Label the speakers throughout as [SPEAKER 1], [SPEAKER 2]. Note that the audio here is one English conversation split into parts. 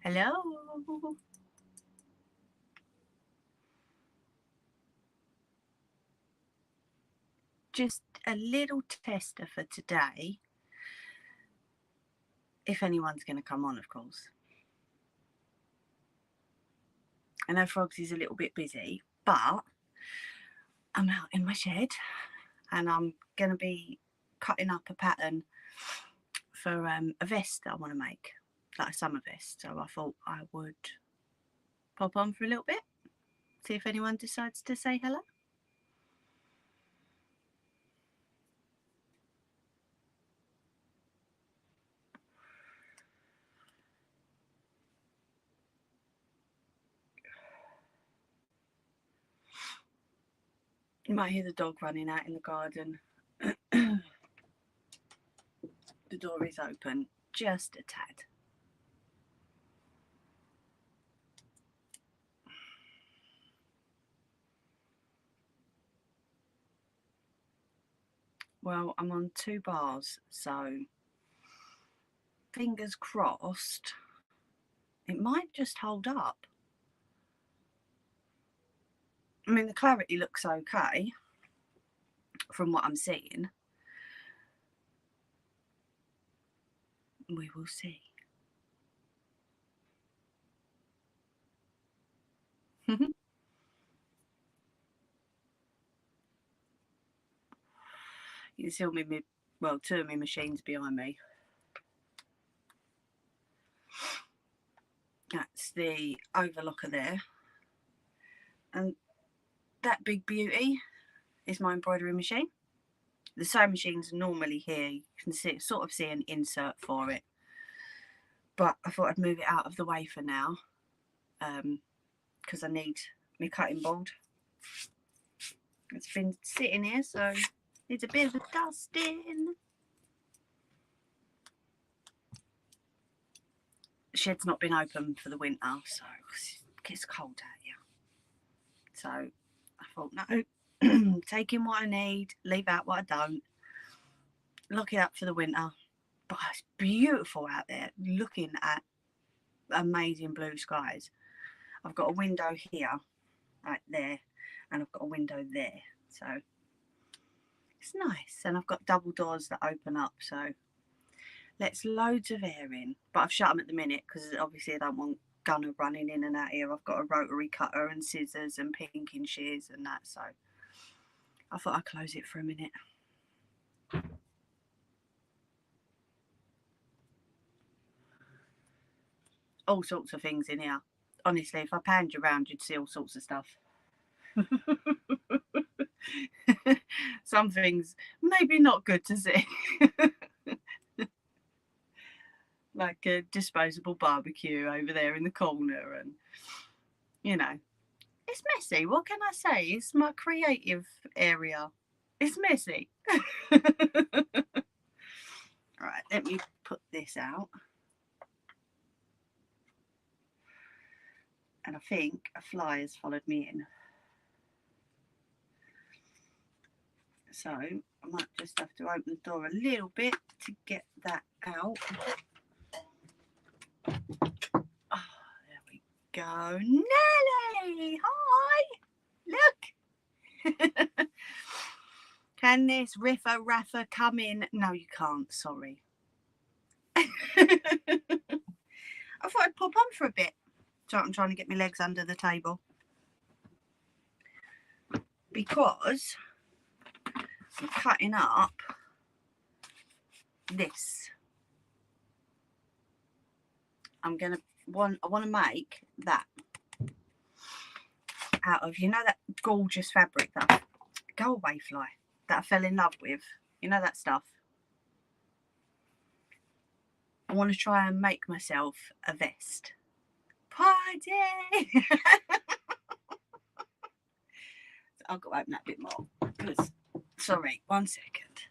[SPEAKER 1] Hello. Just a little tester for today. If anyone's going to come on, of course. I know Frogsy's a little bit busy, but I'm out in my shed and I'm going to be cutting up a pattern for a vest that I want to make, like a summer vest. So I thought I would pop on for a little bit, see if anyone decides to say hello. You might hear the dog running out in the garden. The door is open, just a tad. Well, I'm on 2 bars, so fingers crossed it might just hold up. I mean, the clarity looks okay from what I'm seeing. We will see. You can see all my, well, 2 of my machines behind me. That's the overlocker there. And that big beauty is my embroidery machine. The sewing machine's normally here. You can see, sort of see an insert for it. But I thought I'd move it out of the way for now. Because I need my cutting board. It's been sitting here, so it's a bit of a dusting. The shed's not been open for the winter, so it gets cold out here. So I thought, no, take in what I need, leave out what I don't, lock it up for the winter. But it's beautiful out there, looking at amazing blue skies. I've got a window here, right there, and I've got a window there. So it's nice. And I've got double doors that open up, so lets loads of air in. But I've shut them at the minute because obviously I don't want Gunner running in and out here. I've got a rotary cutter and scissors and pinking shears and that, so I thought I'd close it for a minute. All sorts of things in here. Honestly, if I panned you around, you'd see all sorts of stuff. Some things maybe not good to see. Like a disposable barbecue over there in the corner, and you know, it's messy. What can I say? It's my creative area. It's messy. Right, let me put this out. And I think a fly has followed me in. So I might just have to open the door a little bit to get that out. Oh, there we go. Nelly! Hi! Look! Can this Riffa Raffa come in? No, you can't, sorry. I thought I'd pop on for a bit. So I'm trying to get my legs under the table. Because I'm cutting up this. I want to make that out of, you know, that gorgeous fabric that go away fly that I fell in love with, you know, that stuff. I want to try and make myself a vest. Party! I'll go open that a bit more because, sorry, 1 second.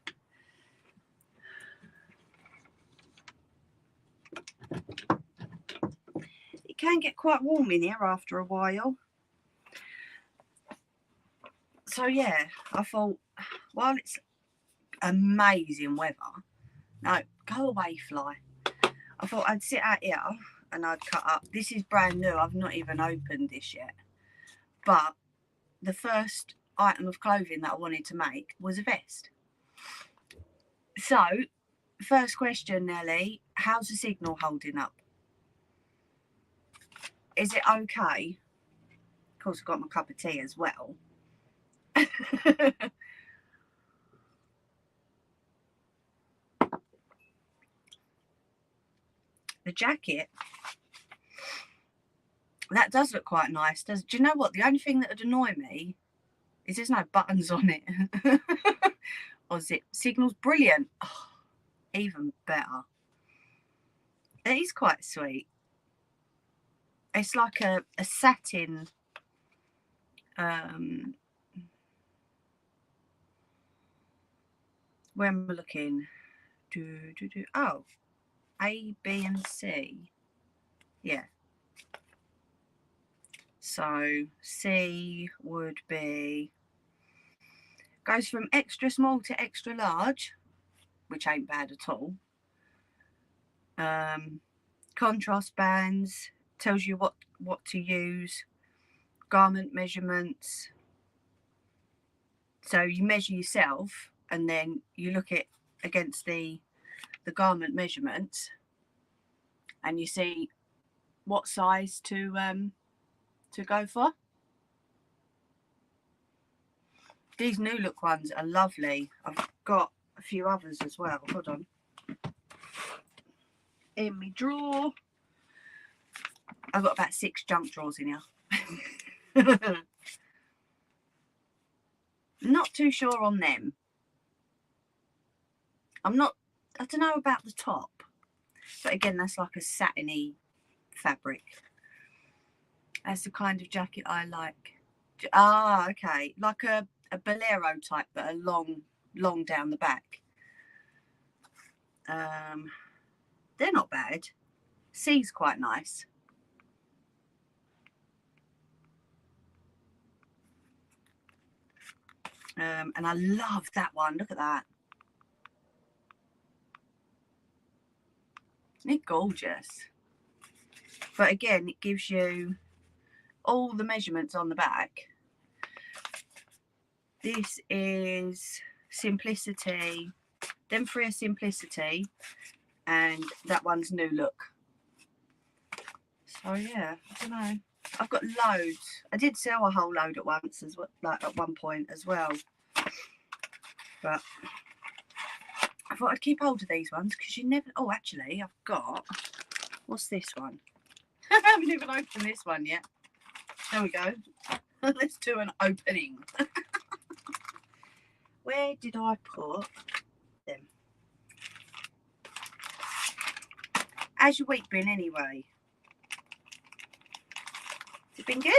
[SPEAKER 1] It can get quite warm in here after a while. So yeah, I thought, while it's amazing weather, no, go away fly. I thought I'd sit out here and I'd cut up. This is brand new. I've not even opened this yet. But the first item of clothing that I wanted to make was a vest. So, first question, Nelly, how's the signal holding up? Is it okay? Of course, I've got my cup of tea as well. The jacket, that does look quite nice. Do you know what? The only thing that would annoy me is there's no buttons on it. Or is it? Signal's brilliant. Oh, even better. It is quite sweet. It's like a satin. Where am I looking? Oh, A, B, and C. Yeah. So C would be, goes from extra small to extra large, which ain't bad at all. Contrast bands, tells you what to use. Garment measurements. So you measure yourself and then you look at against the garment measurements and you see what size to go for. These new look ones are lovely. I've got a few others as well. Hold on. In my drawer. I've got about 6 junk drawers in here. Not too sure on them. I don't know about the top. But again, that's like a satiny fabric. That's the kind of jacket I like. Ah, okay. Like a bolero type, but a long down the back. They're not bad. C's quite nice. And I love that one. Look at that. Isn't it gorgeous? But again, it gives you all the measurements on the back. This is Simplicity. Them 3 are Simplicity. And that one's New Look. So yeah, I don't know. I've got loads. I did sell a whole load at once as well, like at one point as well. But I thought I'd keep hold of these ones because you never. Oh, actually, I've got. What's this one? I haven't even opened this one yet. There we go. Let's do an opening. Where did I put them? How's your week been anyway? Has it been good?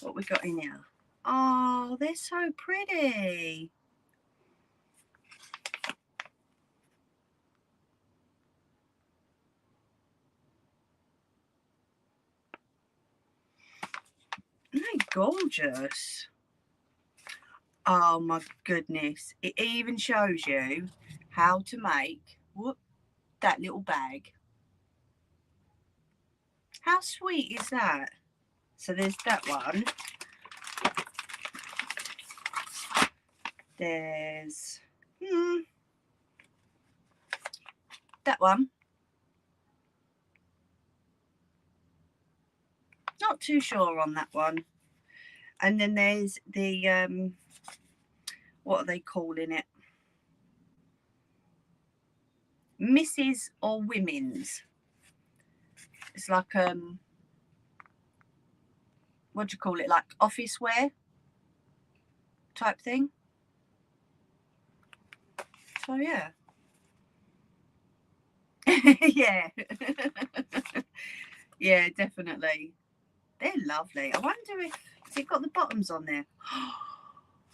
[SPEAKER 1] What we got in here? Oh, they're so pretty. Isn't they gorgeous? Oh my goodness. It even shows you how to make that little bag. How sweet is that? So there's that one. There's that one. Not too sure on that one. And then there's the what are they calling it? Mrs. or Women's. It's like what do you call it? Like office wear type thing. So yeah. Yeah. Yeah, definitely. They're lovely. I wonder if it's got the bottoms on there.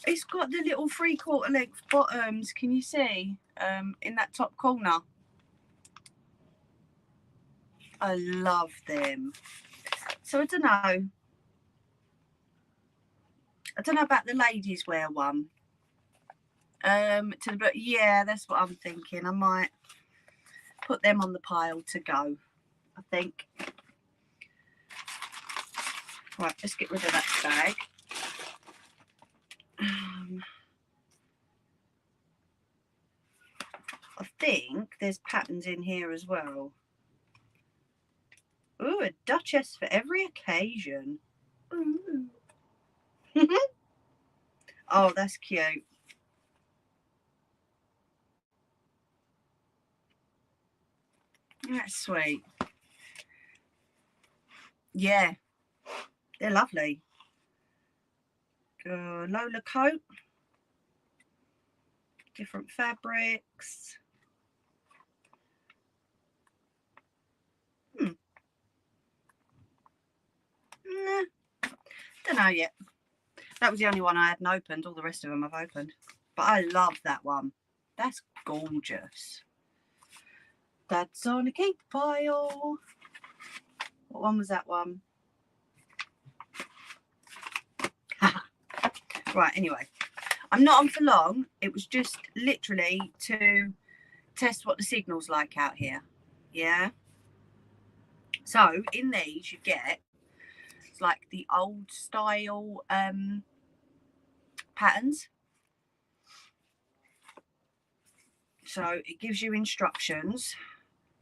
[SPEAKER 1] It's got the little 3/4 length bottoms. Can you see? In that top corner. I love them. So I don't know. I don't know about the ladies wear one. But yeah, that's what I'm thinking. I might put them on the pile to go, I think. Right, let's get rid of that bag. I think there's patterns in here as well. Ooh, a Duchess for every occasion. Ooh. Oh, that's cute. That's sweet. Yeah, they're lovely. Lola coat. Different fabrics. Nah, don't know yet. That was the only one I hadn't opened. All the rest of them I've opened. But I love that one. That's gorgeous. That's on a cake pile. What one was that one? Right, anyway. I'm not on for long. It was just literally to test what the signal's like out here. Yeah. So in these you get, it's like the old style patterns. So it gives you instructions.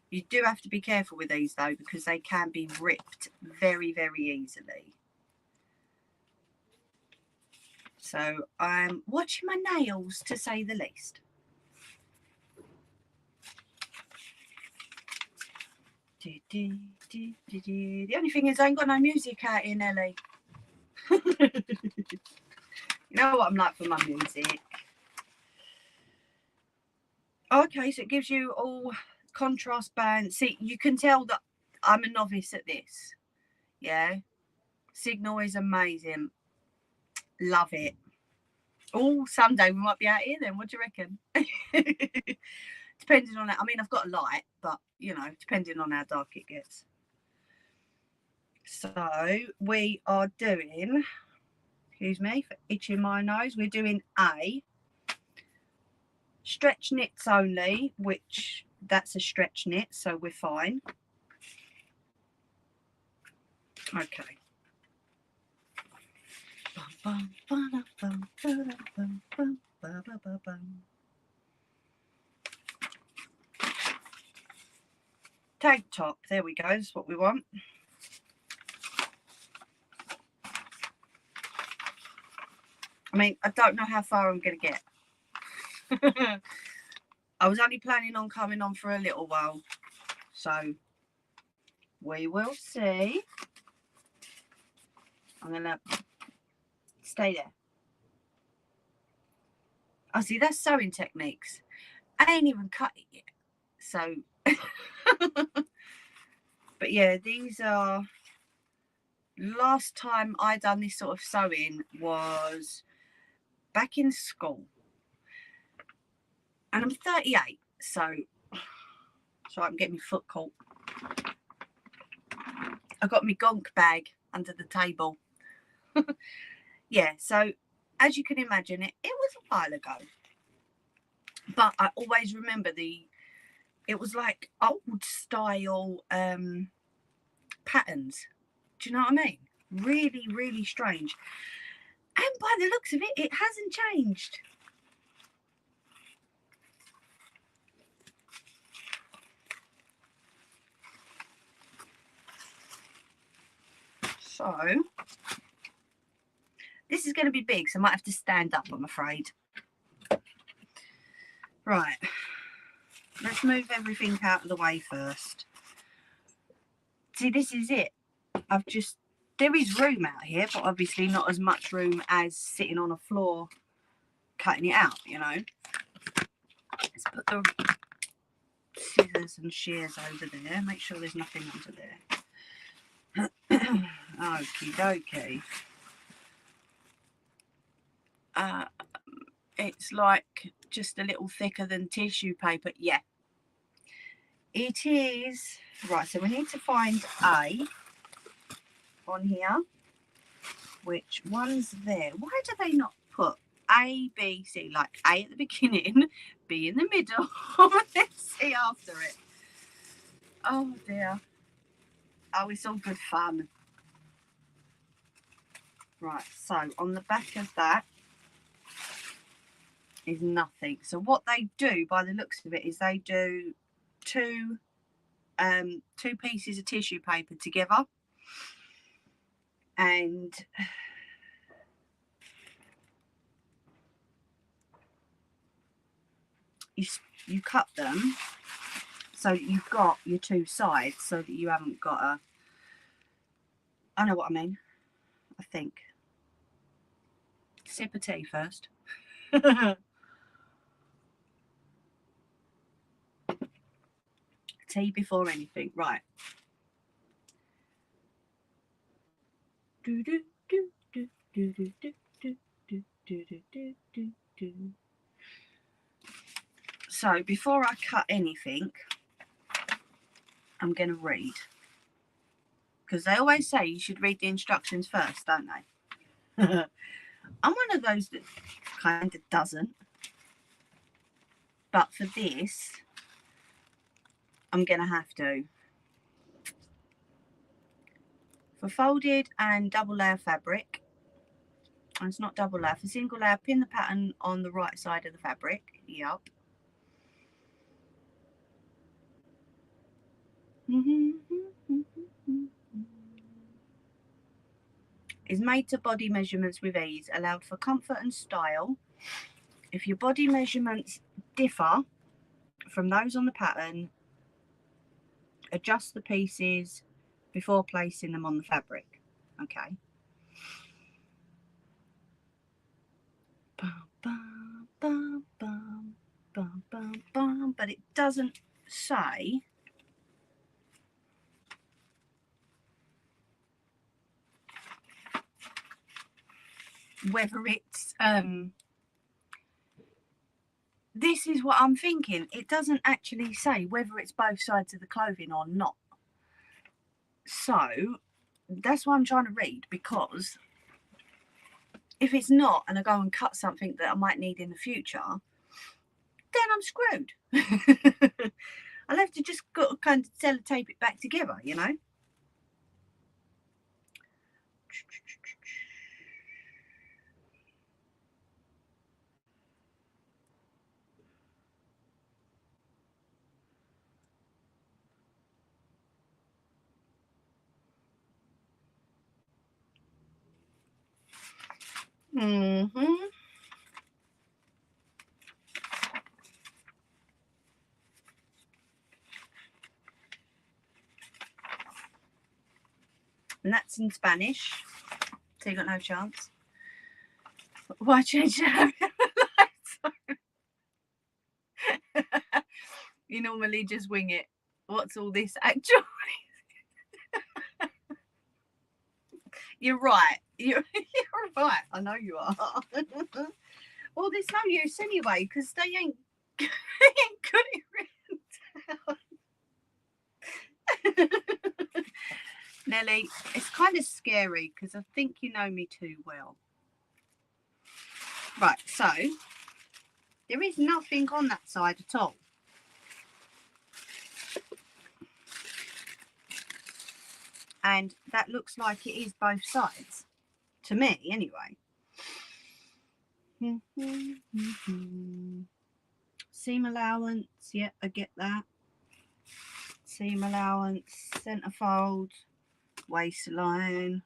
[SPEAKER 1] You do have to be careful with these though, because they can be ripped very, very easily. So I'm watching my nails, to say the least. The only thing is I ain't got no music out here, Nelly. You know what I'm like for my music. Okay, so it gives you all contrast bands. See, you can tell that I'm a novice at this. Yeah. Signal is amazing. Love it. Oh, someday we might be out here then. What do you reckon? Depending on that. I mean, I've got a light, but, you know, depending on how dark it gets. So we are doing, excuse me for itching my nose, we're doing a stretch knits only, which that's a stretch knit, so we're fine. Okay. Tank top, there we go, that's what we want. I mean, I don't know how far I'm going to get. I was only planning on coming on for a little while, so we will see. I'm going to stay there. Oh, see, that's sewing techniques. I ain't even cut it yet. So, but yeah, these are, last time I done this sort of sewing was back in school. And I'm 38, so I'm getting my foot caught. I got my gonk bag under the table. Yeah, so as you can imagine, it was a while ago. But I always remember it was like old style patterns. Do you know what I mean? Really, really strange. And by the looks of it, it hasn't changed. So this is going to be big, so I might have to stand up, I'm afraid. Right, let's move everything out of the way first. See, this is it. There is room out here, but obviously not as much room as sitting on a floor cutting it out, you know. Let's put the scissors and shears over there, make sure there's nothing under there. Okie dokie. It's like just a little thicker than tissue paper. Yeah, it is. Right, so we need to find A on here. Which one's there? Why do they not put A, B, C? Like A at the beginning, B in the middle, and then C after it. Oh dear. Oh, it's all good fun. Right, so on the back of that is nothing. So what they do, by the looks of it, is they do two pieces of tissue paper together, and you cut them so you've got your two sides, so that you haven't got a, I know what I mean, I think. Sip of tea first. Tea before anything. Right. So before I cut anything, I'm going to read. Because they always say you should read the instructions first, don't they? I'm one of those that kind of doesn't. But for this, I'm going to have to. For folded and double layer fabric, and it's not double layer, for single layer, pin the pattern on the right side of the fabric. Yup. Is made to body measurements with ease, allowed for comfort and style. If your body measurements differ from those on the pattern, adjust the pieces before placing them on the fabric. Okay. But it doesn't say whether it's this is what I'm thinking. It doesn't actually say whether it's both sides of the clothing or not. So that's why I'm trying to read, because if it's not and I go and cut something that I might need in the future, then I'm screwed. I'll have to just got to kind of sellotape it back together, you know. Mm-hmm. And that's in Spanish, so you got no chance. Why change the You normally just wing it. What's all this actually? You're right. You're right. I know you are. Well, there's no use anyway, because they ain't good at written down. Nelly, it's kind of scary because I think you know me too well. Right, so there is nothing on that side at all. And that looks like it is both sides. To me, anyway. Seam allowance, yeah, I get that. Seam allowance, centerfold, waistline.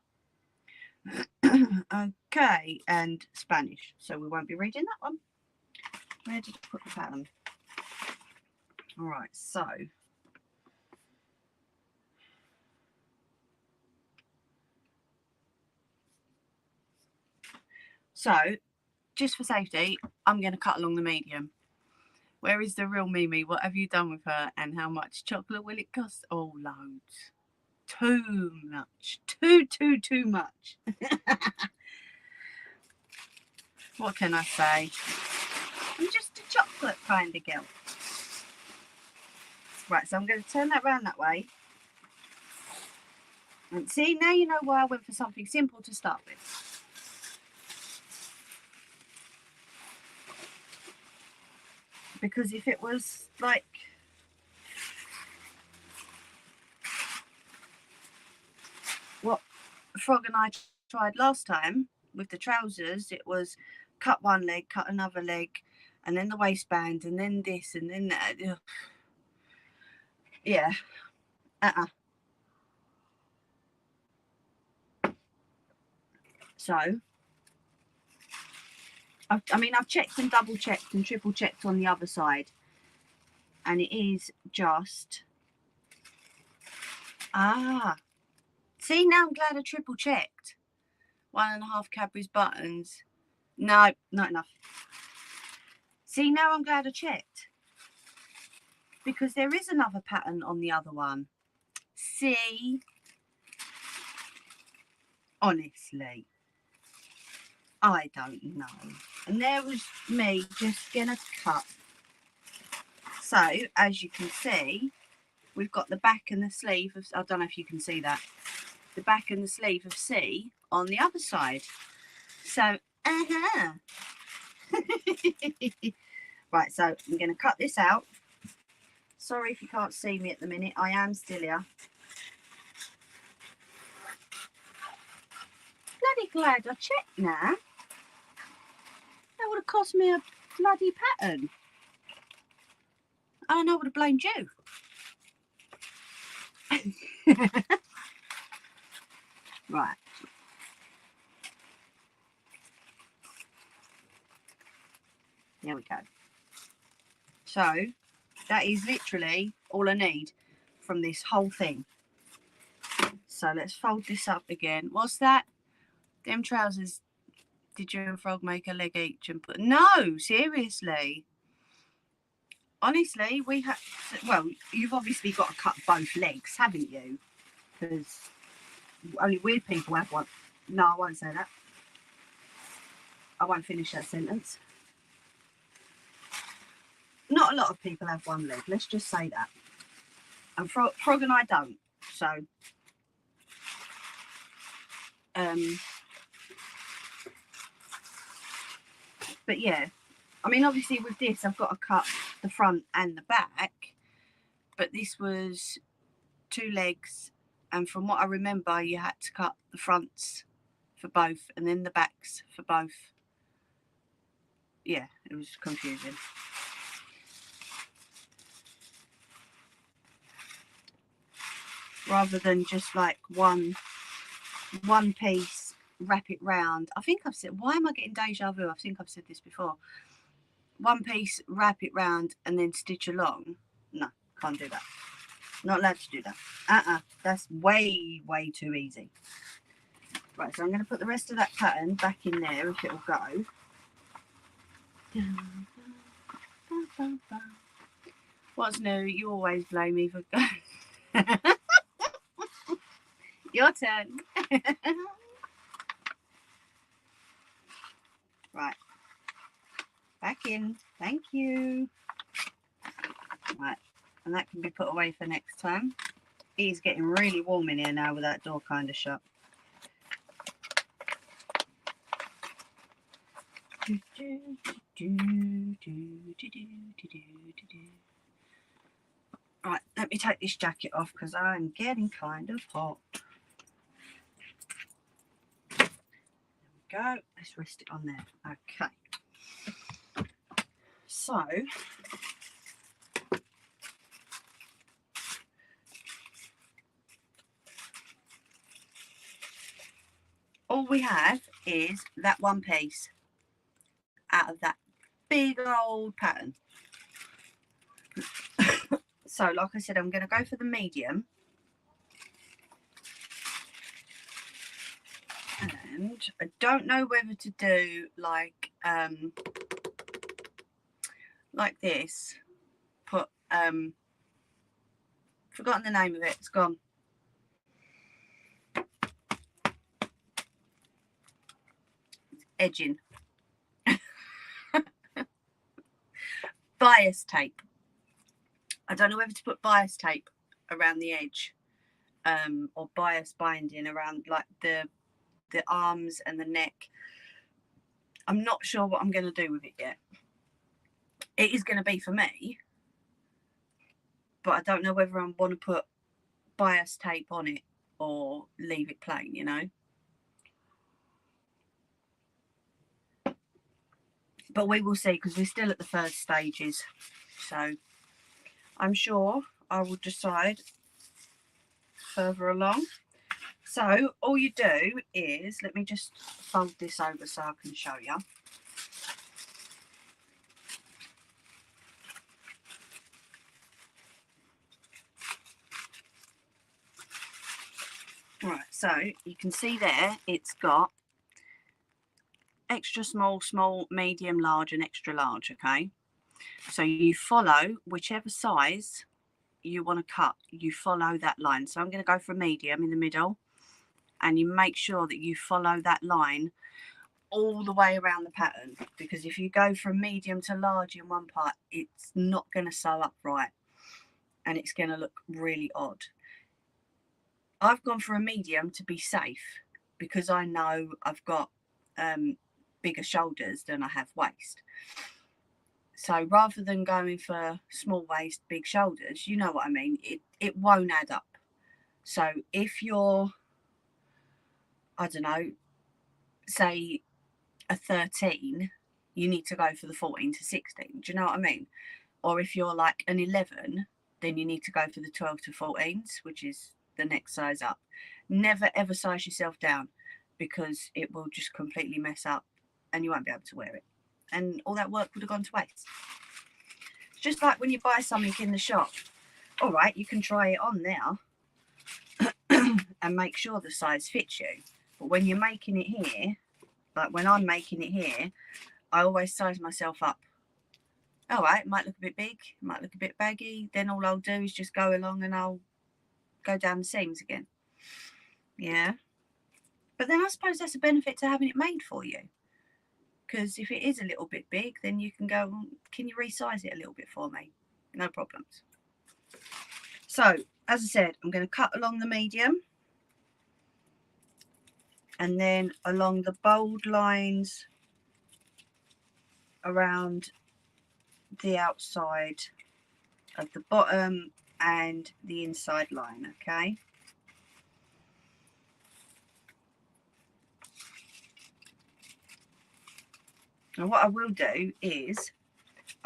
[SPEAKER 1] Okay, and Spanish. So we won't be reading that one. Where did I put the pattern? All right, so just for safety, I'm going to cut along the medium. Where is the real Mimi? What have you done with her? And how much chocolate will it cost? Oh, loads. Too much. Too much. What can I say? I'm just a chocolate kind of girl. Right, so I'm going to turn that round that way. And see, now you know why I went for something simple to start with. Because if it was like Frog and I tried last time with the trousers, it was cut one leg, cut another leg, and then the waistband, and then this, and then that. Yeah. So, I've checked and double checked and triple checked on the other side, and it is just. See, now I'm glad I triple checked. 1.5 Cadbury's buttons. No, not enough. See, now I'm glad I checked. Because there is another pattern on the other one. See? Honestly. I don't know. And there was me just gonna cut. So, as you can see, we've got the back and the sleeve of, I don't know if you can see that, the back and the sleeve of C on the other side. So, right, so I'm going to cut this out. Sorry if you can't see me at the minute, I am still here. Bloody glad I checked now. That would have cost me a bloody pattern. And I would have blamed you. Right. There we go. So that is literally all I need from this whole thing. So let's fold this up again. What's that? Them trousers, did you and Frog make a leg each and put? No, seriously. Honestly, we have. Well, you've obviously got to cut both legs, haven't you? Because only weird people have one. No, I won't say that. I won't finish that sentence. Not a lot of people have one leg. Let's just say that. And Frog and I don't. So, but yeah, I mean, obviously with this, I've got to cut the front and the back. But this was 2 legs, and from what I remember, you had to cut the fronts for both and then the backs for both. Yeah, it was confusing. Rather than just like one piece, wrap it round. I think I've said, why am I getting deja vu? I think I've said this before. One piece, wrap it round and then stitch along. No, can't do that. Not allowed to do that. That's way too easy. Right, so I'm going to put the rest of that pattern back in there if it'll go. What's new? You always blame me for going. Your turn. Right. Back in. Thank you. Right. And that can be put away for next time. It is getting really warm in here now with that door kind of shut. Right, let me take this jacket off because I'm getting kind of hot. There we go. Let's rest it on there. Okay. So, all we have is that one piece out of that big old pattern. So, like I said, I'm going to go for the medium. And I don't know whether to do like this. Put forgotten the name of it. It's gone. It's edging. Bias tape. I don't know whether to put bias tape around the edge, or bias binding around like the arms and the neck. I'm not sure what I'm going to do with it yet. It is going to be for me, but I don't know whether I want to put bias tape on it or leave it plain, you know. But we will see, because we're still at the first stages. So I'm sure I will decide further along. So all you do is, let me just fold this over so I can show you. Right, so you can see there it's got extra small, small, medium, large and extra large, okay? So you follow whichever size you want to cut, you follow that line. So I'm going to go for a medium in the middle, and you make sure that you follow that line all the way around the pattern, because if you go from medium to large in one part, it's not going to sew up right and it's going to look really odd. I've gone for a medium to be safe, because I know I've got bigger shoulders than I have waist. So rather than going for small waist, big shoulders, you know what I mean, it won't add up. So if you're, I don't know, say a 13, you need to go for the 14 to 16. Do you know what I mean? Or if you're like an 11, then you need to go for the 12 to 14s, which is the next size up. Never ever size yourself down, because it will just completely mess up and you won't be able to wear it. And all that work would have gone to waste. It's just like when you buy something in the shop. All right, you can try it on now and make sure the size fits you. But when you're making it here, like when I'm making it here, I always size myself up. All right, it might look a bit big, it might look a bit baggy. Then all I'll do is just go along and I'll go down the seams again. Yeah. But then I suppose that's a benefit to having it made for you. Because if it is a little bit big, then you can go, can you resize it a little bit for me? No problems. So, as I said, I'm going to cut along the medium. And then along the bold lines around the outside of the bottom and the inside line, okay? And what I will do is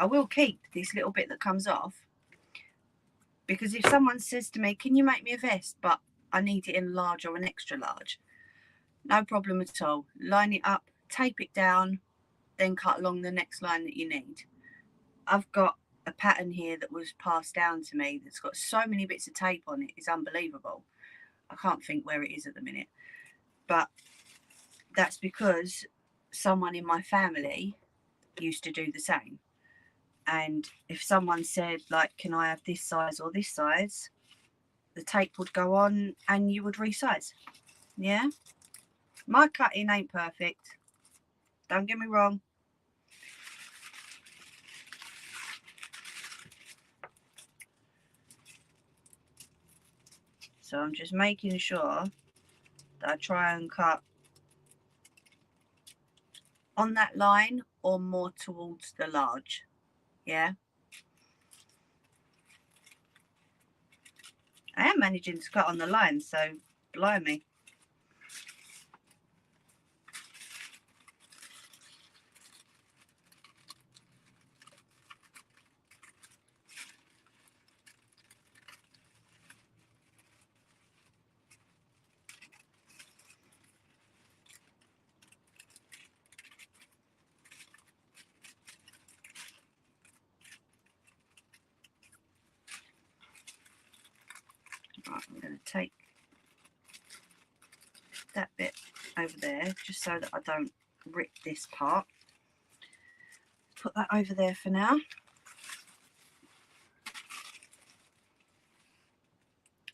[SPEAKER 1] I will keep this little bit that comes off, because if someone says to me, can you make me a vest, but I need it in large or an extra large, no problem at all. Line it up, tape it down, then cut along the next line that you need. I've got a pattern here that was passed down to me that's got so many bits of tape on it, it's unbelievable. I can't think where it is at the minute, but that's because someone in my family used to do the same. And if someone said, like, can I have this size or this size, the tape would go on and you would resize. Yeah, my cutting ain't perfect, don't get me wrong. So I'm just making sure that I try and cut on that line or more towards the large. Yeah, I am managing to cut on the line, so blimey. Right, I'm going to take that bit over there just so that I don't rip this part. Put that over there for now.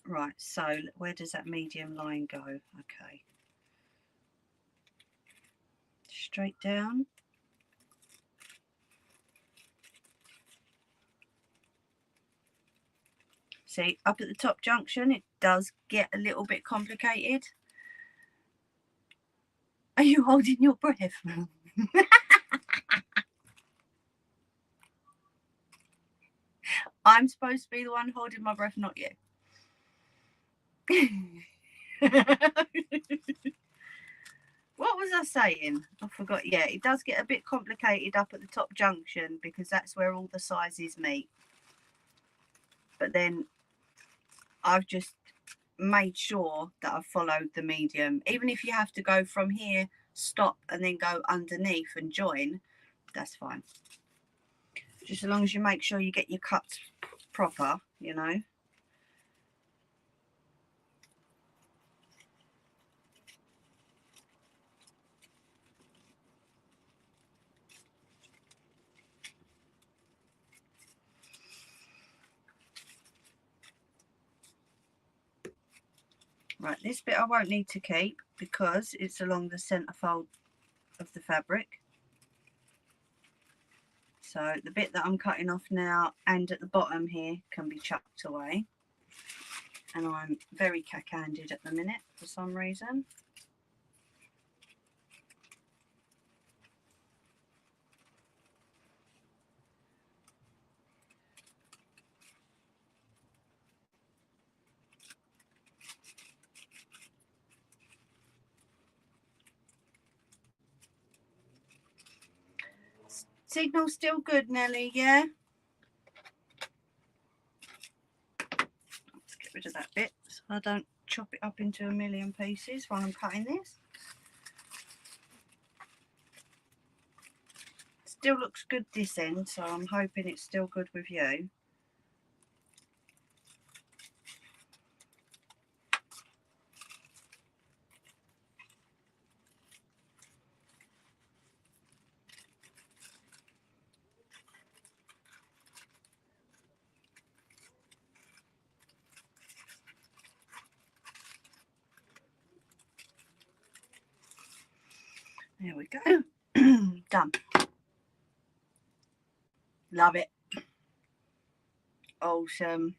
[SPEAKER 1] Right, so where does that medium line go? Okay, straight down. See, up at the top junction, it does get a little bit complicated. Are you holding your breath? I'm supposed to be the one holding my breath, not you. What was I saying? I forgot. Yeah, it does get a bit complicated up at the top junction because that's where all the sizes meet. But then I've just made sure that I've followed the medium. Even if you have to go from here, stop, and then go underneath and join, that's fine. Just as long as you make sure you get your cuts proper, you know. Right, this bit I won't need to keep because it's along the centre fold of the fabric. So the bit that I'm cutting off now and at the bottom here can be chucked away. And I'm very cack-handed at the minute for some reason. Signal still good, Nelly, yeah? Let's get rid of that bit so I don't chop it up into a million pieces while I'm cutting this. Still looks good this end, so I'm hoping it's still good with you. There we go. Done. Love it. Awesome.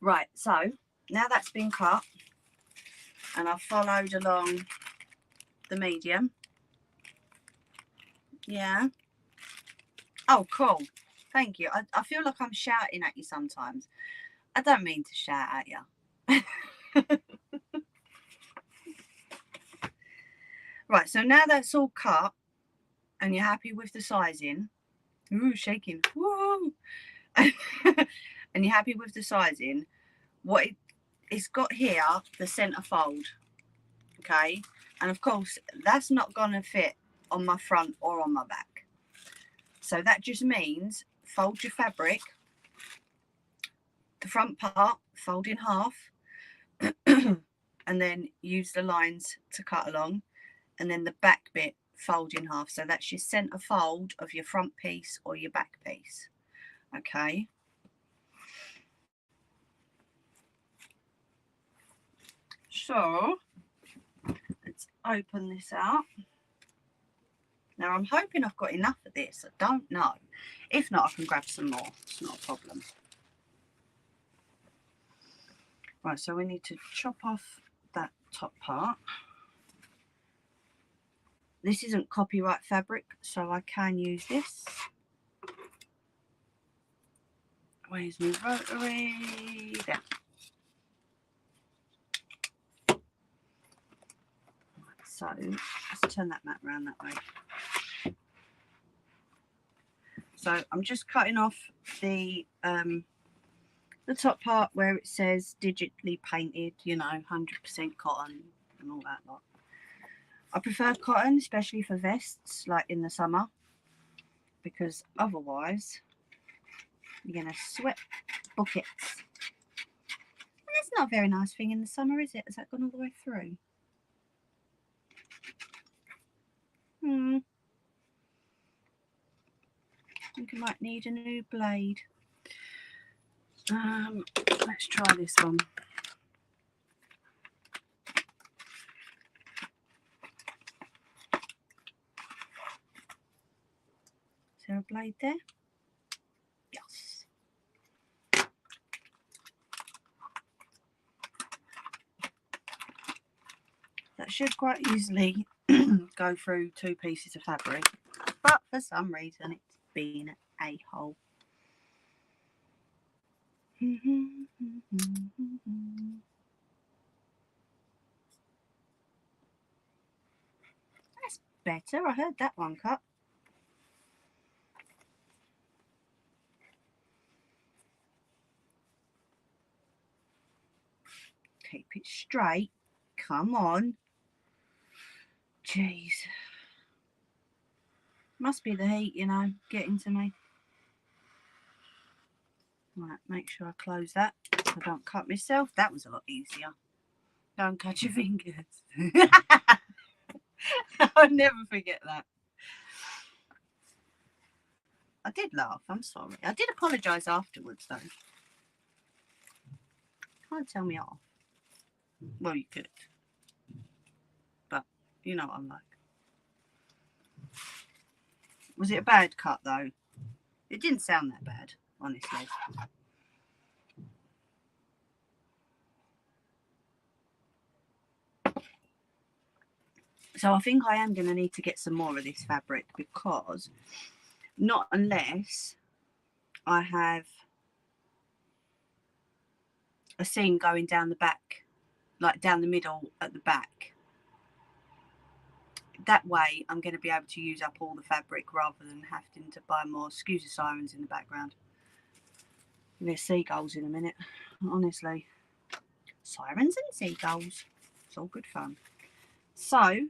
[SPEAKER 1] Right, so now that's been cut and I've followed along the medium. Yeah. Oh, cool. Thank you. I feel like I'm shouting at you sometimes. I don't mean to shout at you. Right, so now that's all cut and you're happy with the sizing. Ooh, shaking. Woo! And you're happy with the sizing. What it's got here, the centre fold. Okay, and of course that's not going to fit on my front or on my back. So that just means fold your fabric, the front part fold in half, and then use the lines to cut along, and then the back bit fold in half. So that's your centre fold of your front piece or your back piece. Okay. So let's open this out. Now I'm hoping I've got enough of this. I don't know. If not, I can grab some more. It's not a problem. Right, so we need to chop off that top part. This isn't copyright fabric, so I can use this. Where's my rotary? There. So let's turn that mat around that way. So I'm just cutting off the top part where it says digitally painted, you know, 100% cotton and all that lot. I prefer cotton, especially for vests, like in the summer, because otherwise you're going to sweat buckets. And that's not a very nice thing in the summer, is it? Has that gone all the way through? I think I might need a new blade. Let's try this one. Is there a blade there? Yes. That should quite easily go through 2 pieces of fabric, but for some reason it's been a hole. better. I heard that one cut. Keep it straight. Come on. Jeez. Must be the heat, you know, getting to me. Right, make sure I close that so I don't cut myself. That was a lot easier. Don't cut your fingers. I'll never forget that. I did laugh, I'm sorry. I did apologise afterwards though. Can't tell me off. Well, you could. But you know what I'm like. Was it a bad cut though? It didn't sound that bad, honestly. So I think I am going to need to get some more of this fabric, because not unless I have a seam going down the back, like down the middle at the back. That way I'm going to be able to use up all the fabric rather than having to buy more. Excuse the sirens in the background. There's seagulls in a minute, honestly. Sirens and seagulls. It's all good fun. So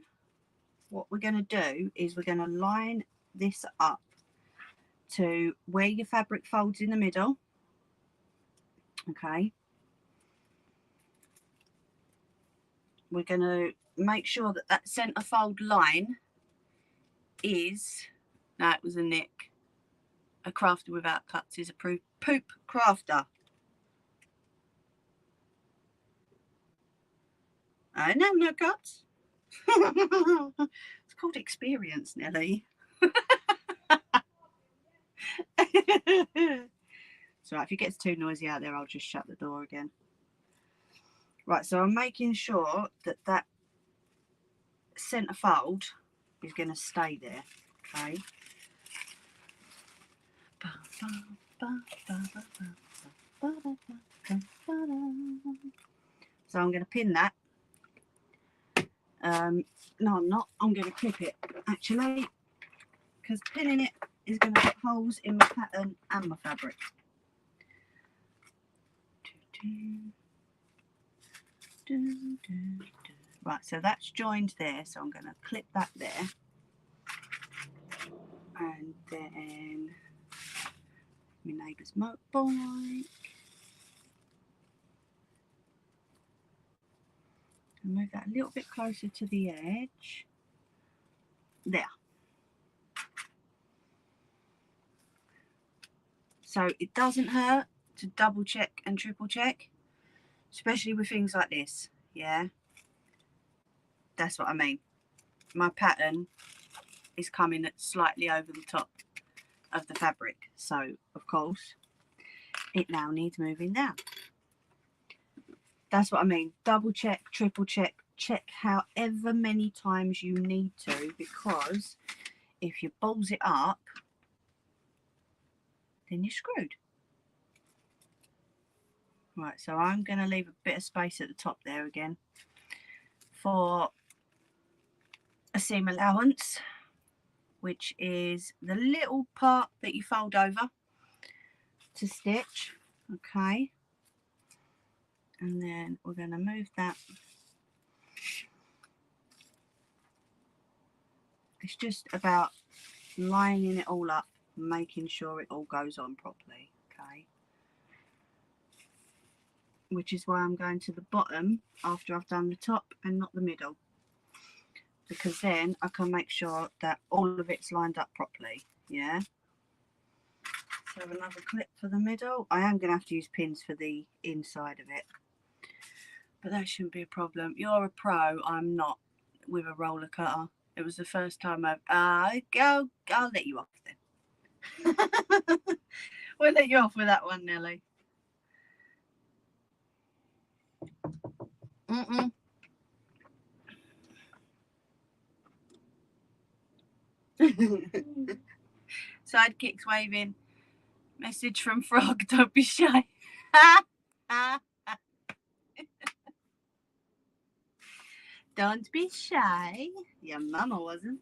[SPEAKER 1] what we're going to do is we're going to line this up to where your fabric folds in the middle. Okay. We're going to make sure that that centre fold line is, no, it was a nick. A crafter without cuts is a poop crafter. I know, no cuts. It's called experience, Nelly. So if it gets too noisy out there, I'll just shut the door again. Right, so I'm making sure that that centre fold is going to stay there, okay? So I'm going to pin that. No, I'm not. I'm going to clip it, actually, because pinning it is going to put holes in my pattern and my fabric. Right, so that's joined there, so I'm going to clip that there. And then my neighbour's motorbike. And move that a little bit closer to the edge. There. So it doesn't hurt to double check and triple check, especially with things like this. Yeah, that's what I mean. My pattern is coming slightly over the top of the fabric, so of course it now needs moving down. That's what I mean. Double check, triple check, check however many times you need to, because if you balls it up, then you're screwed. Right, so I'm going to leave a bit of space at the top there again for a seam allowance, which is the little part that you fold over to stitch. Okay, and then we're going to move that. It's just about lining it all up, making sure it all goes on properly. Okay, which is why I'm going to the bottom after I've done the top and not the middle, because then I can make sure that all of it's lined up properly. Yeah, so another clip for the middle. I am going to have to use pins for the inside of it, but that shouldn't be a problem. You're a pro, I'm not, with a roller cutter. It was the first time I'll let you off then. We'll let you off with that one, Nelly. Sidekicks waving. Message from Frog, don't be shy. Don't be shy. Your mama wasn't.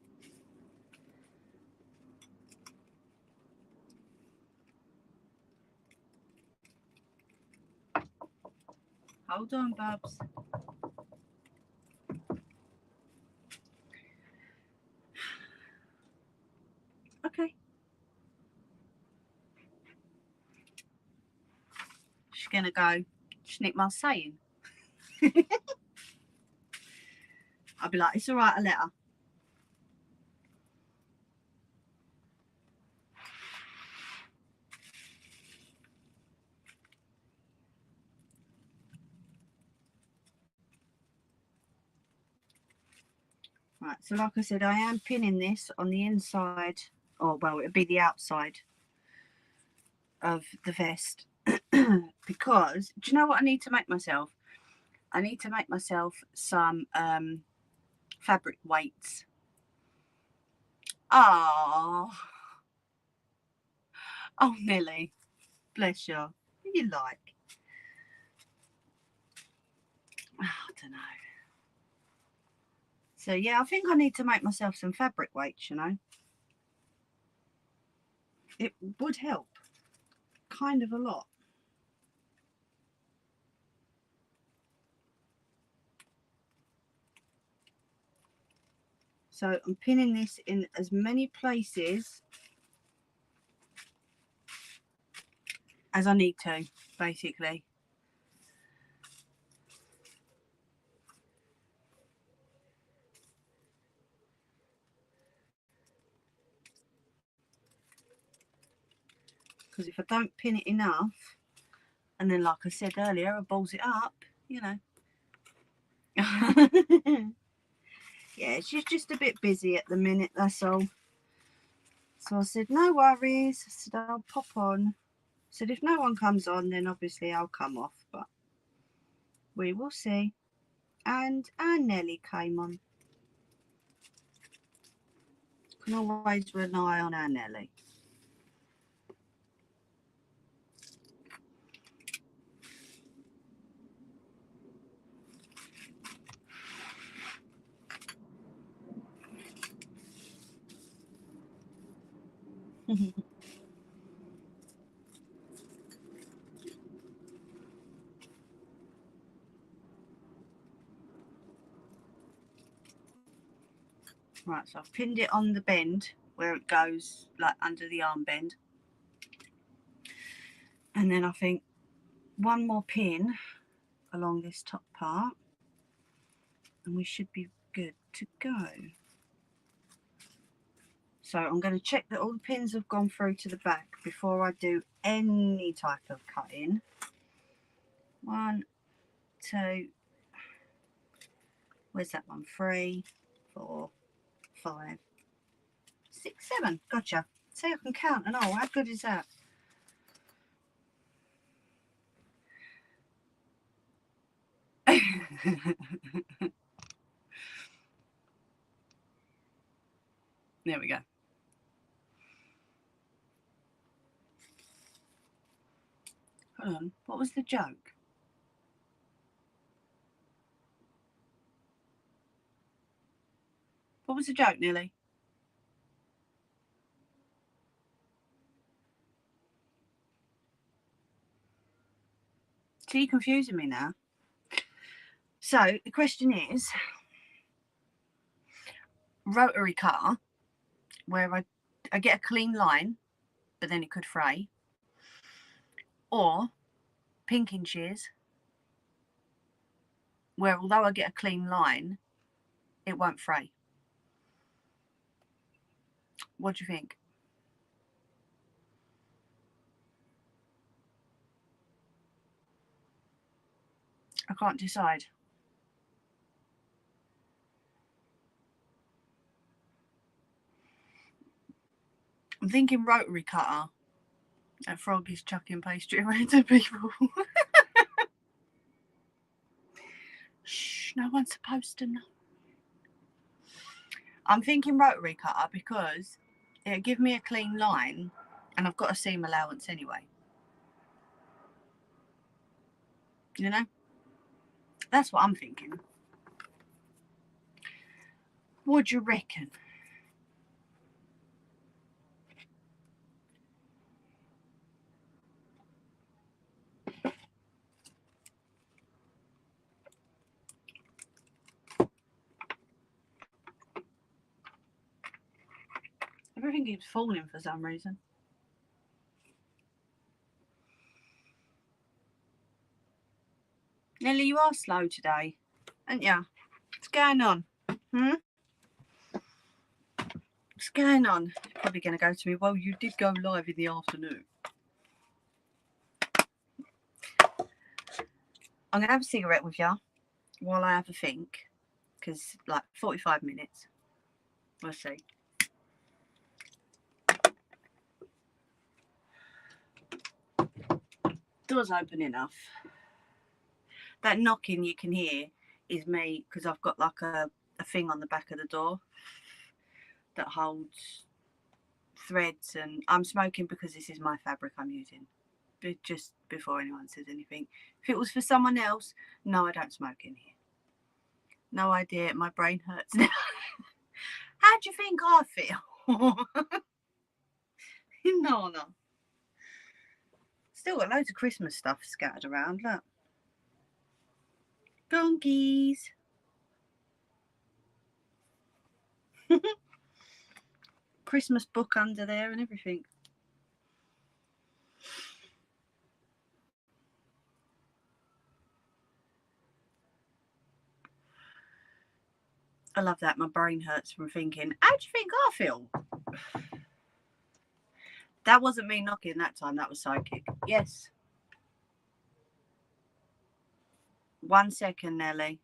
[SPEAKER 1] Hold on, Bubs. Okay. She's gonna go snip my saying. I'll be like, it's all right, a letter. Right, so like I said, I am pinning this on the inside, or well, it'll be the outside of the vest. Because, do you know what I need to make myself? I need to make myself some fabric weights. Oh, Nelly, bless you. What do you like? Oh, I don't know. So yeah, I think I need to make myself some fabric weights, you know. It would help kind of a lot. So I'm pinning this in as many places as I need to, basically. Because if I don't pin it enough, and then like I said earlier, I balls it up, you know. Yeah, she's just a bit busy at the minute, that's all. So I said, no worries. I said, I'll pop on. I said, if no one comes on, then obviously I'll come off, but we will see. And our Nelly came on. Can always rely on our Nelly. Right, so I've pinned it on the bend where it goes like under the arm bend. And then I think one more pin along this top part and we should be good to go. So I'm going to check that all the pins have gone through to the back before I do any type of cutting. 1, 2, where's that one? 3, 4, 5, 6, 7. Gotcha. See, I can count and all. How good is that? There we go. Hold on. What was the joke? What was the joke, Nelly? See, you're confusing me now. So the question is, rotary cutter, where I get a clean line, but then it could fray, or pinking shears, where although I get a clean line, it won't fray. What do you think? I can't decide. I'm thinking rotary cutter. That frog is chucking pastry around to people. Shh, no one's supposed to know. I'm thinking rotary cutter because it'll give me a clean line and I've got a seam allowance anyway. You know? That's what I'm thinking. What do you reckon? Everything keeps falling for some reason. Nelly, you are slow today, aren't you? What's going on? What's going on? You're probably going to go to me, well, you did go live in the afternoon. I'm going to have a cigarette with you while I have a think, because like 45 minutes. We'll see. Door's open enough. That knocking you can hear is me, because I've got like a thing on the back of the door that holds threads, and I'm smoking because this is my fabric I'm using. But just before anyone says anything, if it was for someone else, no, I don't smoke in here. No idea, my brain hurts now. How do you think I feel? No. Still got loads of Christmas stuff scattered around, look. Donkeys. Christmas book under there and everything. I love that. My brain hurts from thinking, how do you think I feel? That wasn't me knocking that time. That was psychic. Yes. 1 second, Nelly.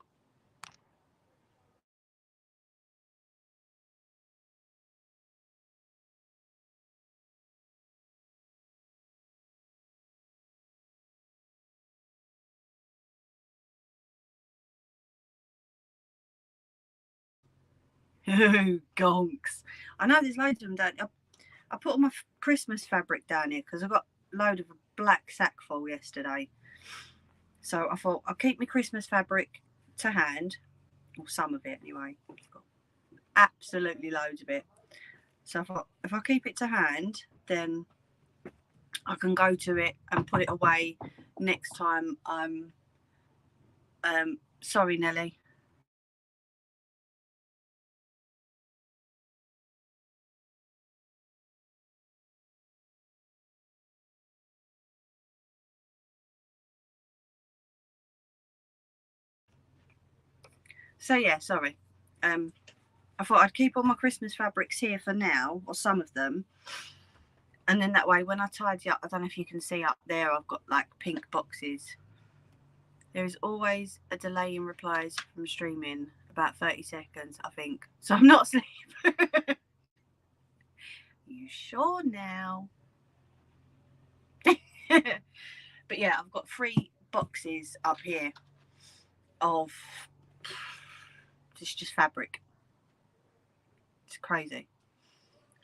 [SPEAKER 1] Gonks. I know there's loads of them down. I put all my Christmas fabric down here because I got a load of a black sack full yesterday. So I thought I'll keep my Christmas fabric to hand, or some of it anyway. I've got absolutely loads of it. So I thought if I keep it to hand, then I can go to it and put it away next time I'm sorry, Nelly. So yeah, sorry. I thought I'd keep all my Christmas fabrics here for now, or some of them. And then that way, when I tidy up, I don't know if you can see up there, I've got like pink boxes. There is always a delay in replies from streaming, about 30 seconds, I think. So I'm not asleep. You sure now? But yeah, I've got 3 boxes up here of just fabric. It's crazy.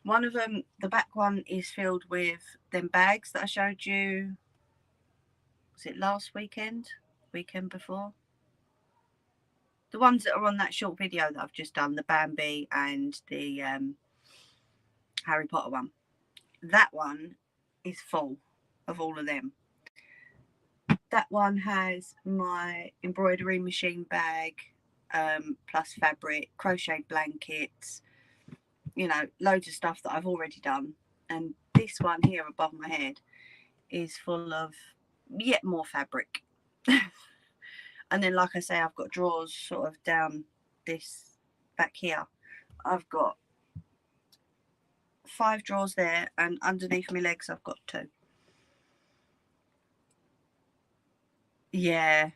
[SPEAKER 1] One of them, the back one, is filled with them bags that I showed you. Was it last weekend? Weekend before? The ones that are on that short video that I've just done, the Bambi and the Harry Potter one. That one is full of all of them. That one has my embroidery machine bag, plus fabric, crochet blankets, you know, loads of stuff that I've already done. And this one here above my head is full of yet more fabric. And then, like I say, I've got drawers sort of down this back here. I've got 5 drawers there, and underneath my legs I've got 2. Yeah,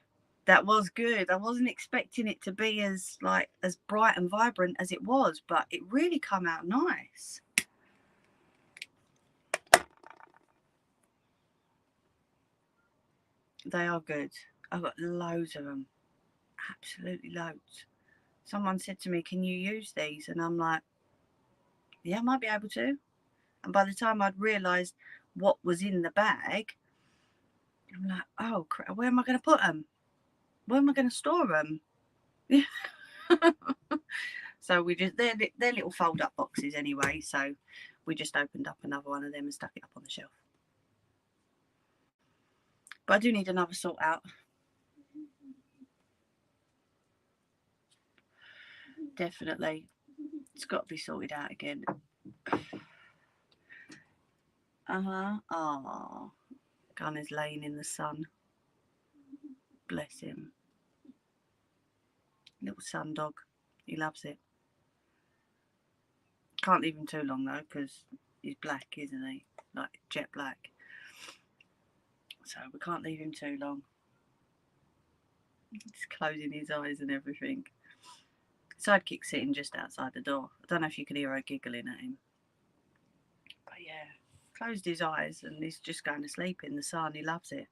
[SPEAKER 1] that was good. I wasn't expecting it to be as bright and vibrant as it was, but it really come out nice. They are good. I've got loads of them. Absolutely loads. Someone said to me, can you use these? And I'm like, yeah, I might be able to. And by the time I'd realised what was in the bag, I'm like, oh, where am I going to put them? Where am I going to store them? So we just, they're little fold up boxes anyway. So we just opened up another one of them and stuck it up on the shelf. But I do need another sort out. Definitely. It's got to be sorted out again. Oh, Gunner's laying in the sun. Bless him. Little sun dog. He loves it. Can't leave him too long though, because he's black, isn't he? Like jet black. So we can't leave him too long. He's closing his eyes and everything. Sidekick sitting just outside the door. I don't know if you can hear her giggling at him. But yeah, closed his eyes and he's just going to sleep in the sun. He loves it.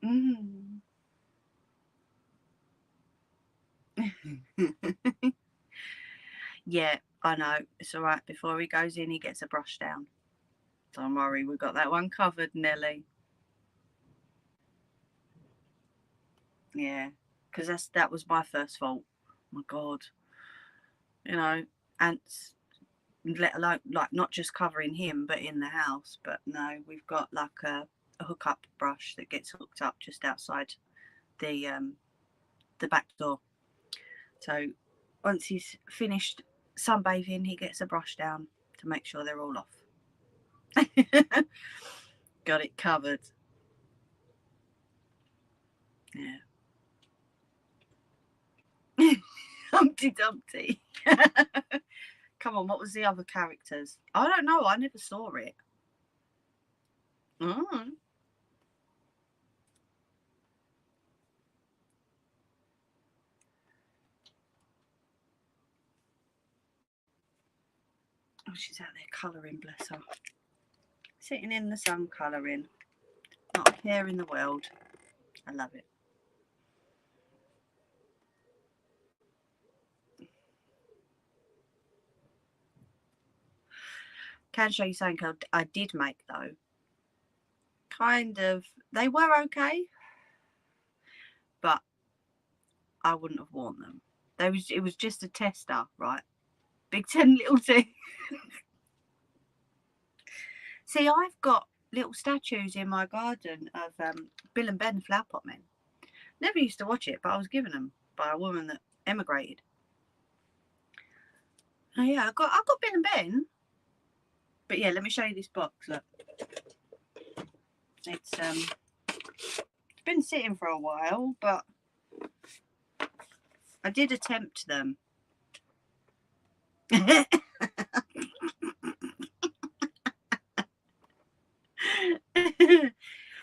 [SPEAKER 1] Mm. Yeah, I know. It's all right. Before he goes in, he gets a brush down. Don't worry, we've got that one covered, Nelly. Yeah, because that was my first fault. Oh my God. You know, ants, let alone, like, not just covering him, but in the house. But no, we've got like a hookup brush that gets hooked up just outside the back door. So once he's finished sunbathing, he gets a brush down to make sure they're all off. Got it covered. Yeah. Humpty Dumpty. Come on, what was the other characters? I don't know. I never saw it. Oh. Oh, she's out there colouring, bless her. Sitting in the sun colouring. Not a care in the world. I love it. Can show you something I did make though. Kind of, they were okay, but I wouldn't have worn them. It was just a tester, right? Big 10, little 10. See, I've got little statues in my garden of Bill and Ben Flower Pot Men. Never used to watch it, but I was given them by a woman that emigrated. Oh yeah, I got Bill and Ben. But yeah, let me show you this box. Look, it's been sitting for a while, but I did attempt them.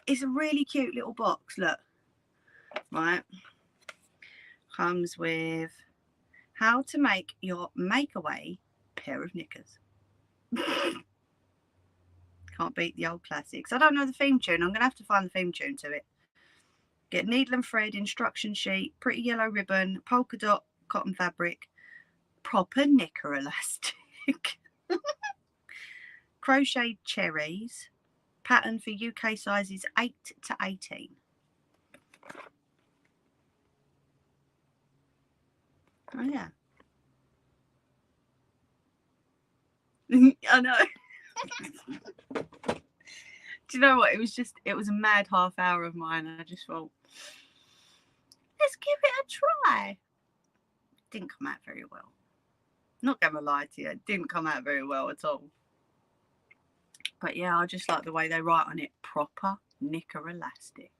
[SPEAKER 1] It's a really cute little box. Look, right, comes with how to make your makeaway pair of knickers. Can't beat the old classics. I don't know the theme tune. I'm gonna have to find the theme tune to it. Get needle and thread, instruction sheet, pretty yellow ribbon, polka dot cotton fabric, proper knicker elastic, crocheted cherries, pattern for UK sizes 8 to 18. Oh yeah. I know. Do you know what? It was a mad half hour of mine. I just thought, let's give it a try. Didn't come out very well. Not gonna lie to you, it didn't come out very well at all. But yeah, I just like the way they write on it, proper knicker elastic.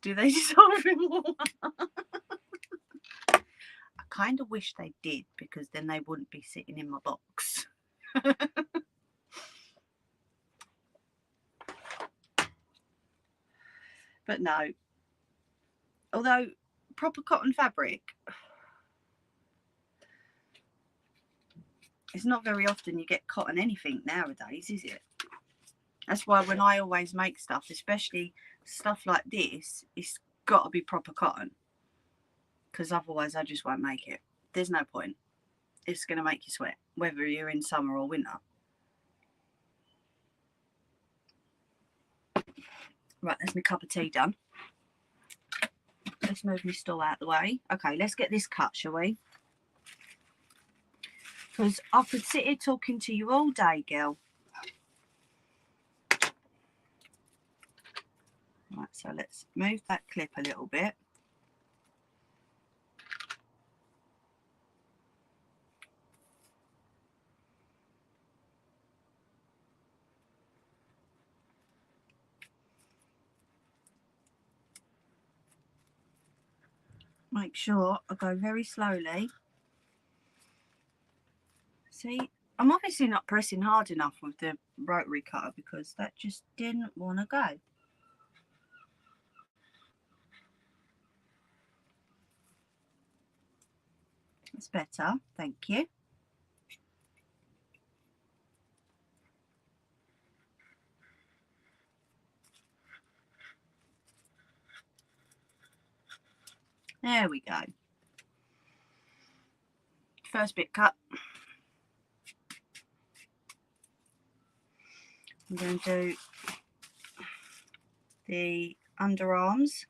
[SPEAKER 1] Do they dissolve in water? I kind of wish they did, because then they wouldn't be sitting in my box. But no, although proper cotton fabric, it's not very often you get cotton anything nowadays, is it? That's why when I always make stuff, especially stuff like this, it's got to be proper cotton, because otherwise I just won't make it. There's no point. It's going to make you sweat, whether you're in summer or winter. Right, there's my cup of tea done. Let's move my stool out of the way. Okay, let's get this cut, shall we? because I could sit here talking to you all day, girl. Right, so let's move that clip a little bit. Make sure I go very slowly. See, I'm obviously not pressing hard enough with the rotary cutter because that just didn't want to go. That's better, thank you. There we go. First bit cut. I'm going to do the underarms.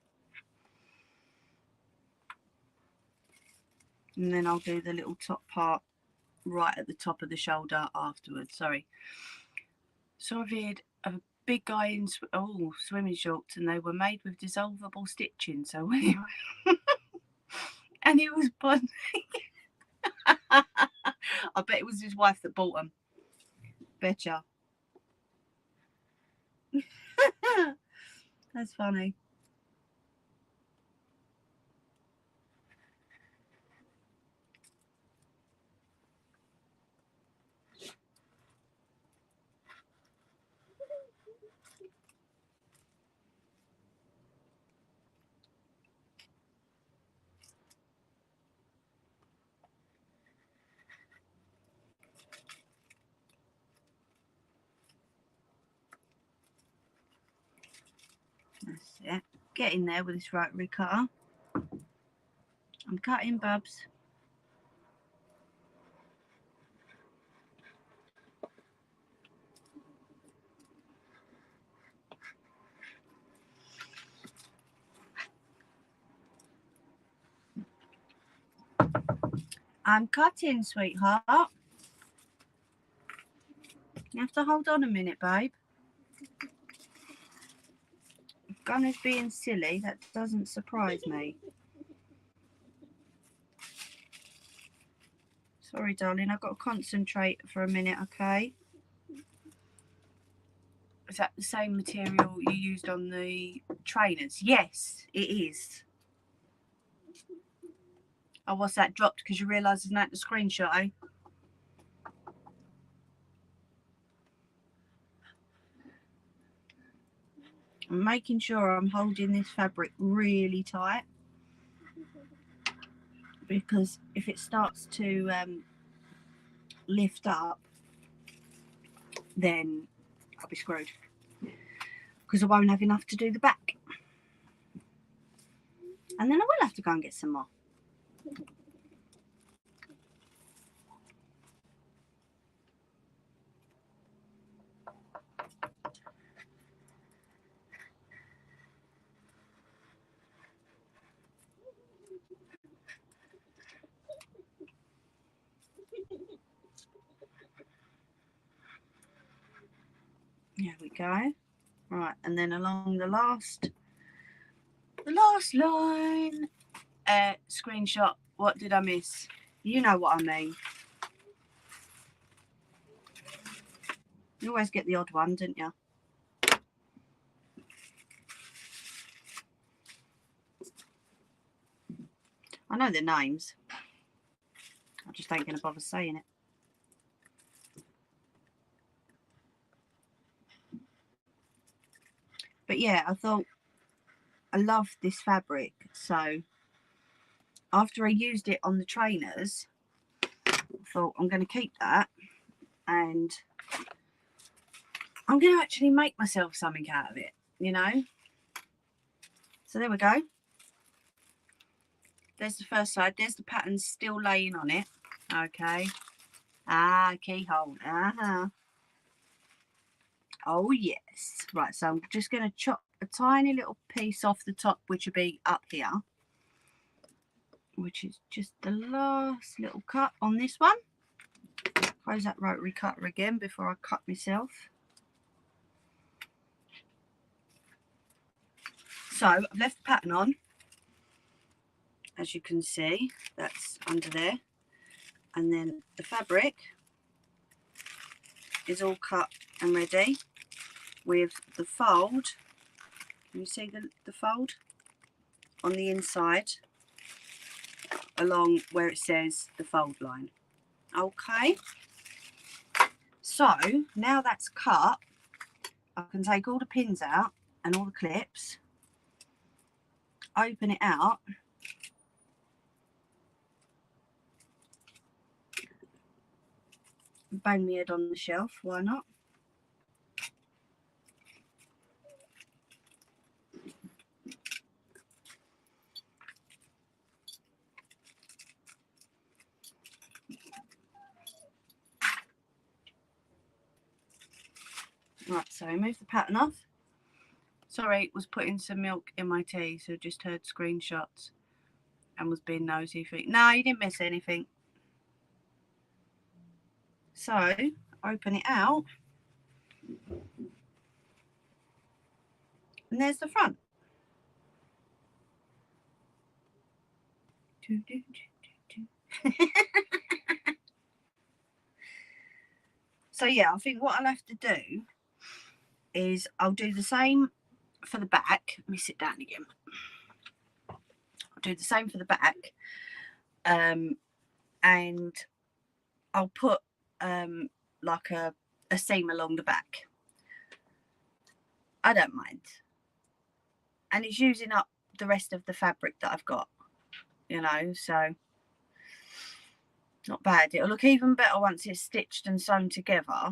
[SPEAKER 1] And then I'll do the little top part right at the top of the shoulder afterwards. Sorry. So I've had a big guy in swimming shorts, and they were made with dissolvable stitching. So when he and he was bonding. I bet it was his wife that bought them. Betcha. That's funny. That's it. Get in there with this rotary cutter. I'm cutting, bubs. I'm cutting, sweetheart. You have to hold on a minute, babe. If Gunner's being silly, that doesn't surprise me. Sorry, darling, I've got to concentrate for a minute, okay? Is that the same material you used on the trainers? Yes, it is. Oh, what's that? Dropped because you realised it's not the screenshot, eh? I'm making sure I'm holding this fabric really tight, because if it starts to lift up, then I'll be screwed, because I won't have enough to do the back, and then I will have to go and get some more. There we go. Right, and then along the last line, screenshot. What did I miss? You know what I mean. You always get the odd one, don't you? I know their names. I just ain't going to bother saying it. But yeah, I thought I loved this fabric. So after I used it on the trainers, I thought I'm going to keep that, and I'm going to actually make myself something out of it, you know. So there we go. There's the first side. There's the pattern still laying on it. Okay. Keyhole. Oh yes. Right, so I'm just going to chop a tiny little piece off the top, which will be up here, which is just the last little cut on this one. Close that rotary cutter again before I cut myself. So I've left the pattern on. As you can see, that's under there. And then the fabric is all cut and ready with the fold. Can you see the fold on the inside along where it says the fold line? Okay. So now that's cut, I can take all the pins out and all the clips, open it out, bang my head on the shelf, why not? Right, so remove the pattern off. Sorry, was putting some milk in my tea, so just heard screenshots and was being nosy. No, you didn't miss anything. So open it out, and there's the front. So yeah, I think what I'll have to do is I'll do the same for the back. Let me sit down again. I'll do the same for the back, and I'll put like a seam along the back. I don't mind, and it's using up the rest of the fabric that I've got, you know, so not bad. It'll look even better once it's stitched and sewn together.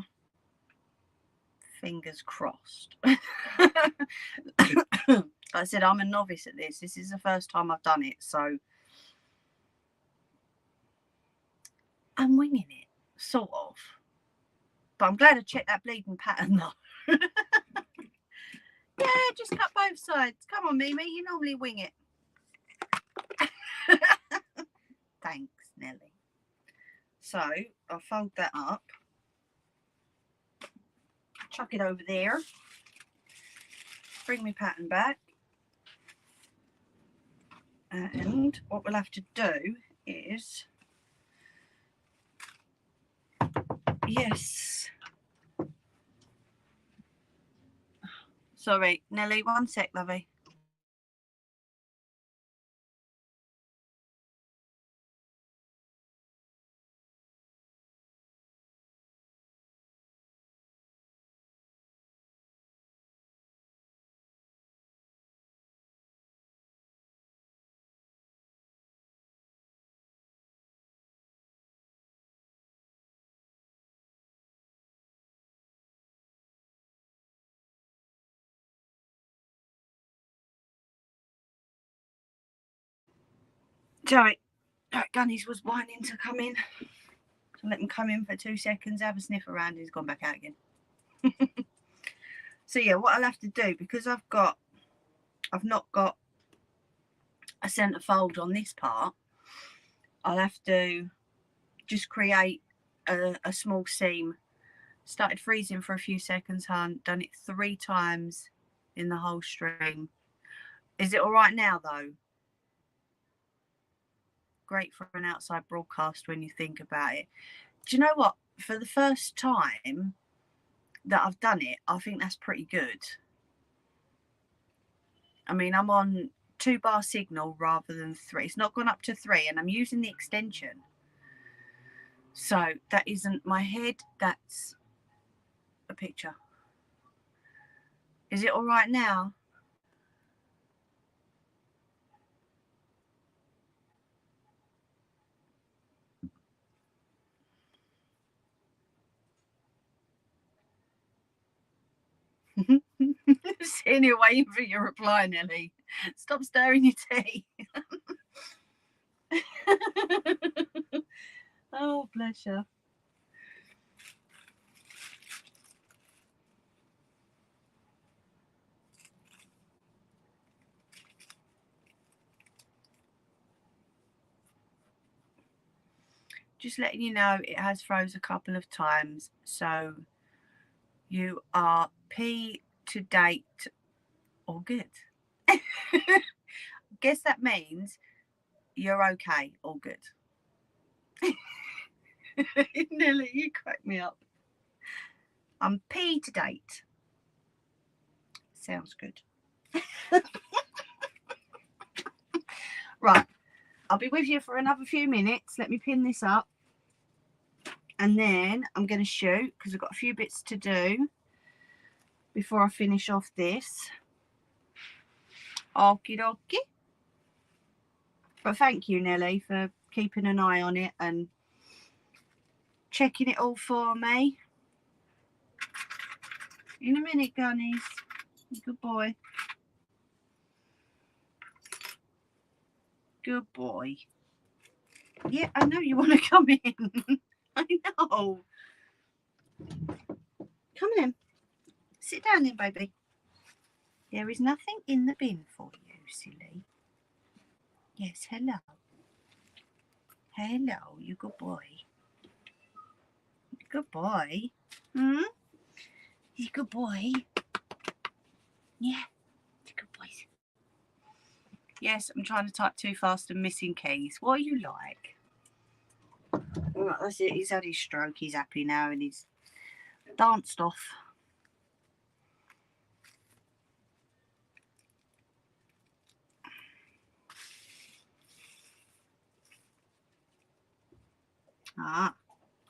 [SPEAKER 1] Fingers crossed. Like I said, I'm a novice at this. This is the first time I've done it, so I'm winging it, sort of. But I'm glad I checked that bleeding pattern though. Yeah, just cut both sides. Come on, Mimi, you normally wing it. Thanks, Nelly. So I'll fold that up, chuck it over there, bring my pattern back, and what we'll have to do is, yes, sorry, Nelly, one sec, lovey. Sorry, Gunnies was whining to come in. So let him come in for 2 seconds, have a sniff around, he's gone back out again. So yeah, what I'll have to do, because I've not got a centre fold on this part, I'll have to just create a small seam. Started freezing for a few seconds, hun. Done it 3 times in the whole stream. Is it all right now though? Great for an outside broadcast when you think about it. Do you know what? For the first time that I've done it, I think that's pretty good. I mean, I'm on 2-bar signal rather than 3. It's not gone up to 3, and I'm using the extension. So that isn't my head, that's a picture. Is it all right now? Sitting here waiting for your reply, Nelly. Stop stirring your tea. Oh, bless you. just letting you know it has froze a couple of times, so you are P to date or good. Guess that means you're okay or good. Nelly, you crack me up. I'm P to date. Sounds good. Right, I'll be with you for another few minutes. Let me pin this up. And then I'm going to shoot because I've got a few bits to do before I finish off this. Okie dokie. But thank you, Nelly, for keeping an eye on it and checking it all for me. In a minute, Gunnies. Good boy. Good boy. Yeah, I know you want to come in. I know. Come in. Sit down then, baby. There is nothing in the bin for you, silly. Yes, hello. Hello, you good boy. Good boy. Hmm? He's a good boy. Yeah, he's a good boy. Yes, I'm trying to type too fast and missing keys. What are you like? Right, that's it. He's had his stroke. He's happy now and he's danced off.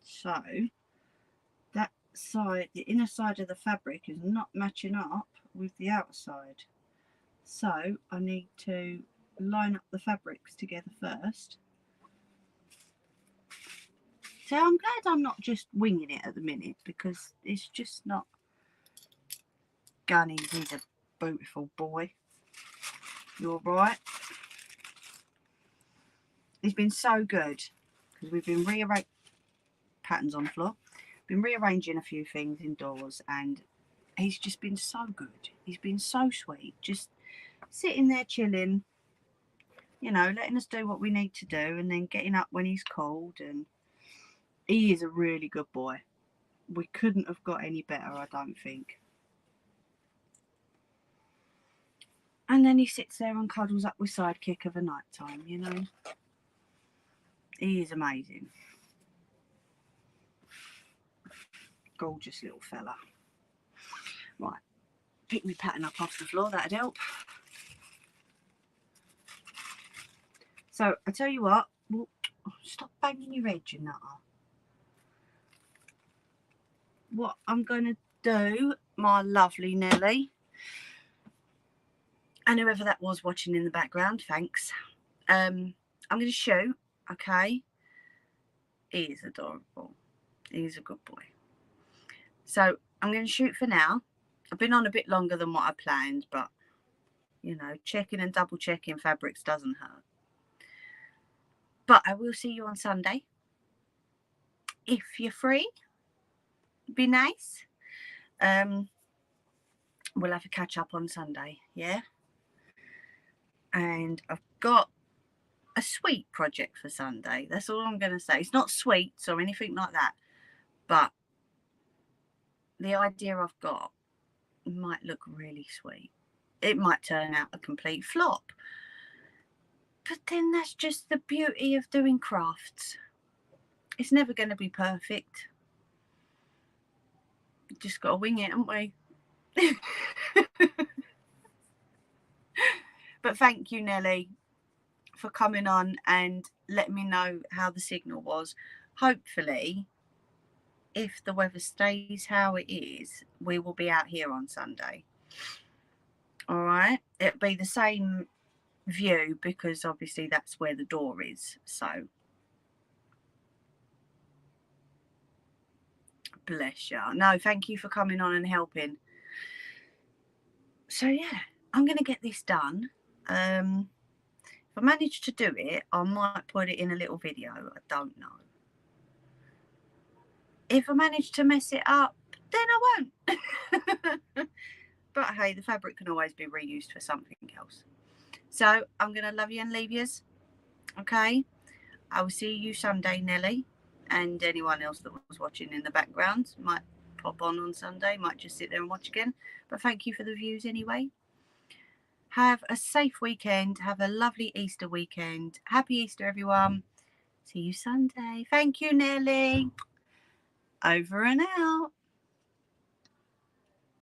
[SPEAKER 1] So that side, the inner side of the fabric is not matching up with the outside. So I need to line up the fabrics together first. So I'm glad I'm not just winging it at the minute because it's just not. Gunnies, he's a beautiful boy. You're right. He's been so good because we've been rearranging patterns on the floor, been rearranging a few things indoors, and he's just been so good. He's been so sweet, just sitting there chilling, you know, letting us do what we need to do and then getting up when he's called. And he is a really good boy. We couldn't have got any better, I don't think. And then he sits there and cuddles up with Sidekick of a night time, you know. He is amazing. Gorgeous little fella. Right, pick my pattern up off the floor, that'd help. So I tell you what, stop banging your head, you nutter. What I'm going to do, my lovely Nelly, and whoever that was watching in the background, thanks. I'm going to shoot, okay? He is adorable. He's a good boy. So I'm going to shoot for now. I've been on a bit longer than what I planned, but, you know, checking and double checking fabrics doesn't hurt. But I will see you on Sunday. If you're free, be nice. We'll have a catch up on Sunday, yeah? And I've got a sweet project for Sunday. That's all I'm going to say. It's not sweets or anything like that, but the idea I've got might look really sweet. It might turn out a complete flop. But then that's just the beauty of doing crafts. It's never going to be perfect. Just got to wing it, haven't we? But thank you, Nelly, for coming on and letting me know how the signal was. Hopefully, if the weather stays how it is, we will be out here on Sunday. All right, it'll be the same view because obviously that's where the door is. So bless you. No, thank you for coming on and helping. So yeah, I'm going to get this done. If I manage to do it, I might put it in a little video. I don't know. If I manage to mess it up, then I won't. But hey, the fabric can always be reused for something else. So I'm going to love you and leave yous. Okay? I will see you Sunday, Nelly. and anyone else that was watching in the background might pop on Sunday, might just sit there and watch again. But thank you for the views anyway. Have a safe weekend. Have a lovely Easter weekend. Happy Easter, everyone. See you Sunday. Thank you, Nelly. Over and out.